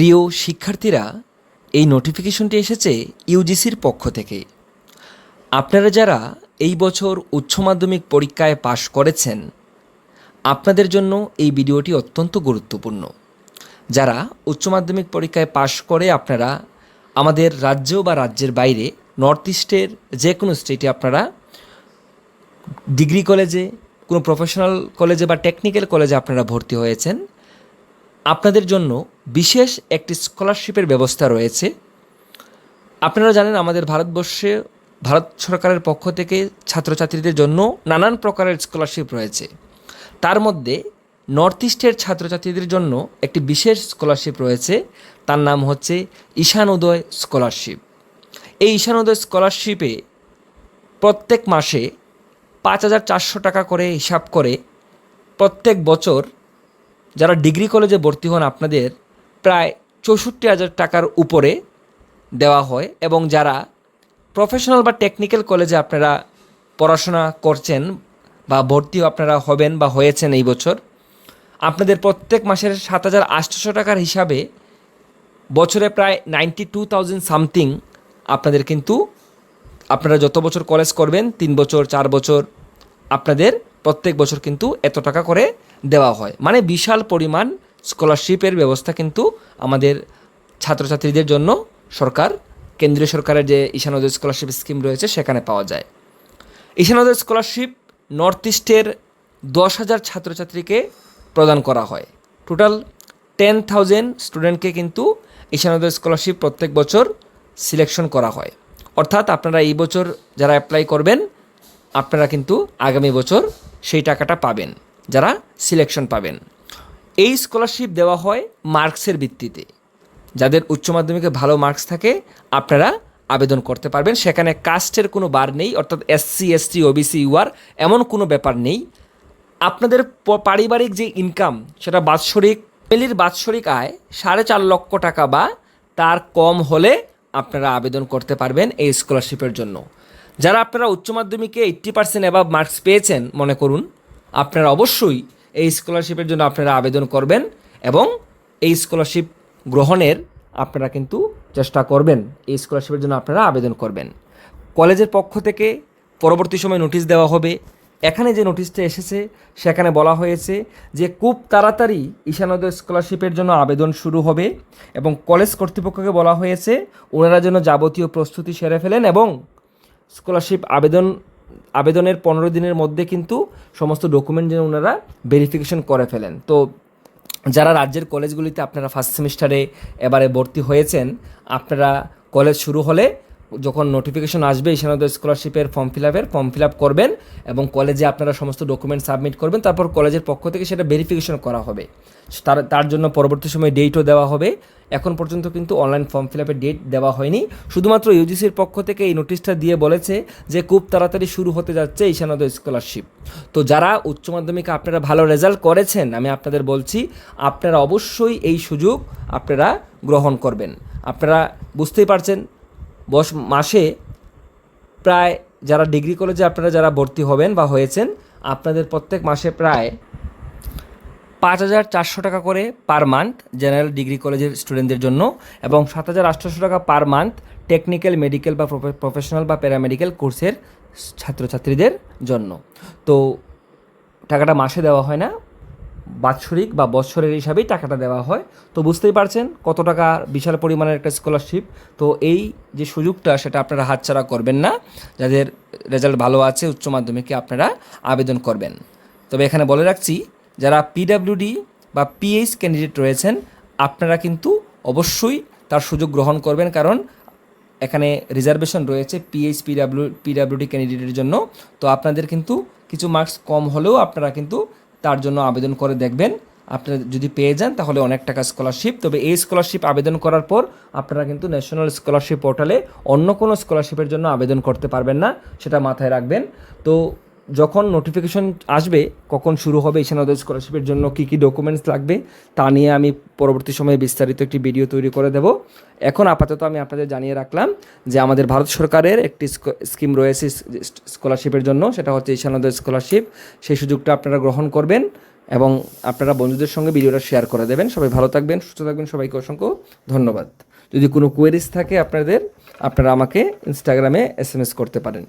প্রিয় শিক্ষার্থীরা, এই নোটিফিকেশনটি এসেছে ইউজিসির পক্ষ থেকে। আপনারা যারা এই বছর উচ্চ মাধ্যমিক পরীক্ষায় পাশ করেছেন, আপনাদের জন্য এই ভিডিওটি অত্যন্ত গুরুত্বপূর্ণ। যারা উচ্চ মাধ্যমিক পরীক্ষায় পাশ করে আপনারা আমাদের রাজ্য বা রাজ্যের বাইরে নর্থ ইস্টের যে কোনো স্টেটে আপনারা ডিগ্রি কলেজে, কোনো প্রফেশনাল কলেজে বা টেকনিক্যাল কলেজে আপনারা ভর্তি হয়েছেন, আপনাদের জন্য বিশেষ একটি স্কলারশিপের ব্যবস্থা রয়েছে। আপনারা জানেন আমাদের ভারতবর্ষে ভারত সরকারের পক্ষ থেকে ছাত্রছাত্রীদের জন্য নানান প্রকারের স্কলারশিপ রয়েছে। তার মধ্যে নর্থ ইস্টের ছাত্রছাত্রীদের জন্য একটি বিশেষ স্কলারশিপ রয়েছে, তার নাম হচ্ছে ঈশান উদয় স্কলারশিপ। এই ঈশান উদয় স্কলারশিপে প্রত্যেক মাসে 5,400 টাকা করে হিসাব করে প্রত্যেক বছর যারা ডিগ্রি কলেজে ভর্তি হন আপনাদের প্রায় 64,000 টাকার উপরে দেওয়া হয়, এবং যারা প্রফেশনাল বা টেকনিক্যাল কলেজে আপনারা পড়াশোনা করছেন বা ভর্তি আপনারা হবেন বা হয়েছেন এই বছর, আপনাদের প্রত্যেক মাসের 7,800 টাকার হিসাবে বছরে প্রায় 92,000 সামথিং আপনাদের কিন্তু আপনারা যত বছর কলেজ করবেন 3 বছর 4 বছর আপনাদের প্রত্যেক বছর কিন্তু এত টাকা করে দেওয়া হয়। মানে বিশাল পরিমাণ স্কলারশিপের ব্যবস্থা কিন্তু আমাদের ছাত্রছাত্রীদের জন্য সরকার, কেন্দ্রীয় সরকারের যে ঈশান উদয় স্কলারশিপ স্কিম রয়েছে সেখানে পাওয়া যায়। ঈশান উদয় স্কলারশিপ নর্থ ইস্টের 10,000 ছাত্রছাত্রীকে প্রদান করা হয়। টোটাল 10,000 স্টুডেন্টকে কিন্তু ঈশান উদয় স্কলারশিপ প্রত্যেক বছর সিলেকশন করা হয়। অর্থাৎ আপনারা এই বছর যারা অ্যাপ্লাই করবেন আপনারা কিন্তু আগামী বছর সেই টাকাটা পাবেন, যারা সিলেকশন পাবেন। এই স্কলারশিপ দেওয়া হয় মার্কসের ভিত্তিতে। যাদের উচ্চ মাধ্যমিকে ভালো মার্কস থাকে আপনারা আবেদন করতে পারবেন। সেখানে কাস্টের কোনো বার নেই, অর্থাৎ SC ST OBC UR এমন কোনো ব্যাপার নেই। আপনাদের পারিবারিক যে ইনকাম সেটা ফ্যামিলির বাৎসরিক আয় 4.5 লক্ষ টাকা বা তার কম হলে আপনারা আবেদন করতে পারবেন এই স্কলারশিপের জন্য। যারা আপনারা উচ্চ মাধ্যমিকে 80% অ্যাবাভ মার্কস পেয়েছেন মনে করুন, আপনারা অবশ্যই এই স্কলারশিপের জন্য আপনারা আবেদন করবেন এবং এই স্কলারশিপ গ্রহণের আপনারা কিন্তু চেষ্টা করবেন। এই স্কলারশিপের জন্য আপনারা আবেদন করবেন। কলেজের পক্ষ থেকে পরবর্তী সময় নোটিশ দেওয়া হবে। এখানে যে নোটিশটা এসেছে সেখানে বলা হয়েছে যে খুব তাড়াতাড়ি ঈশান উদয় স্কলারশিপের জন্য আবেদন শুরু হবে, এবং কলেজ কর্তৃপক্ষকে বলা হয়েছে ওনারা যেন যাবতীয় প্রস্তুতি সেরে ফেলেন এবং স্কলারশিপ আবেদনের 15 দিনের মধ্যে কিন্তু সমস্ত ডকুমেন্ট যেন ওনারা ভেরিফিকেশন করে ফেলেন। তো যারা রাজ্যের কলেজগুলিতে আপনারা ফার্স্ট সেমিস্টারে এবারে ভর্তি হয়েছেন, আপনারা কলেজ শুরু হলে যখন নোটিফিকেশন আসবে ঈশান উদয় স্কলারশিপের ফর্ম ফিল আপ করবেন এবং কলেজে আপনারা সমস্ত ডকুমেন্ট সাবমিট করবেন। তারপর কলেজের পক্ষ থেকে সেটা ভেরিফিকেশন করা হবে। তার জন্য পরবর্তী সময় ডেটও দেওয়া হবে। এখন পর্যন্ত কিন্তু অনলাইন ফর্ম ফিল আপের ডেট দেওয়া হয়নি। শুধুমাত্র ইউজিসির পক্ষ থেকে এই নোটিশটা দিয়ে বলেছে যে খুব তাড়াতাড়ি শুরু হতে যাচ্ছে ঈশান উদয় স্কলারশিপ। তো যারা উচ্চ মাধ্যমিকে আপনারা ভালো রেজাল্ট করেছেন, আমি আপনাদের বলছি আপনারা অবশ্যই এই সুযোগ আপনারা গ্রহণ করবেন। আপনারা বুঝতেই পারছেন মাসে প্রায় যারা ডিগ্রি কলেজে আপনারা যারা ভর্তি হবেন বা হয়েছেন, আপনাদের প্রত্যেক মাসে প্রায় 5,400 টাকা করে পার মান্থ জেনারেল ডিগ্রি কলেজের স্টুডেন্টদের জন্য, এবং 7,800 টাকা পার মান্থ টেকনিক্যাল, মেডিকেল বা প্রফেশনাল বা প্যারামেডিক্যাল কোর্সের ছাত্রছাত্রীদের জন্য। তো টাকাটা মাসে দেওয়া হয় না, বাৎসরিক বা বৎসরের হিসাবেই টাকাটা দেওয়া হয়। তো বুঝতেই পারছেন কত টাকা বিশাল পরিমাণের একটা স্কলারশিপ। তো এই যে সুযোগটা সেটা আপনারা হাতছাড়া করবেন না। যাদের রেজাল্ট ভালো আছে উচ্চ মাধ্যমিকে আপনারা আবেদন করবেন। তবে এখানে বলে রাখছি যারা PWD বা PH ক্যান্ডিডেট রয়েছেন আপনারা কিন্তু অবশ্যই তার সুযোগ গ্রহণ করবেন, কারণ এখানে রিজার্ভেশন রয়েছে PWD ক্যান্ডিডেটের জন্য। তো আপনাদের কিন্তু কিছু মার্কস কম হলেও আপনারা কিন্তু তার জন্য আবেদন করে দেখবেন। আপনারা যদি পেয়ে যান তাহলে অনেক টাকা স্কলারশিপ। তবে এই স্কলারশিপ আবেদন করার পর আপনারা কিন্তু ন্যাশনাল স্কলারশিপ পোর্টালে অন্য কোনো স্কলারশিপের জন্য আবেদন করতে পারবেন না, সেটা মাথায় রাখবেন। তো যখন নোটিফিকেশন আসবে কখন শুরু হবে ঈশান উদয় স্কলারশিপের জন্য কী কী ডকুমেন্টস লাগবে তা নিয়ে আমি পরবর্তী সময়ে বিস্তারিত একটি ভিডিও তৈরি করে দেব। এখন আপাতত আমি আপনাদের জানিয়ে রাখলাম যে আমাদের ভারত সরকারের একটি স্কিম রয়েছে স্কলারশিপের জন্য, সেটা হচ্ছে ঈশান উদয় স্কলারশিপ। সেই সুযোগটা আপনারা গ্রহণ করবেন এবং আপনারা বন্ধুদের সঙ্গে ভিডিওটা শেয়ার করে দেবেন। সবাই ভালো থাকবেন, সুস্থ থাকবেন, সবাইকে অসংখ্য ধন্যবাদ। যদি কোনো কোয়েরিজ থাকে আপনারা আমাকে ইনস্টাগ্রামে SMS করতে পারেন।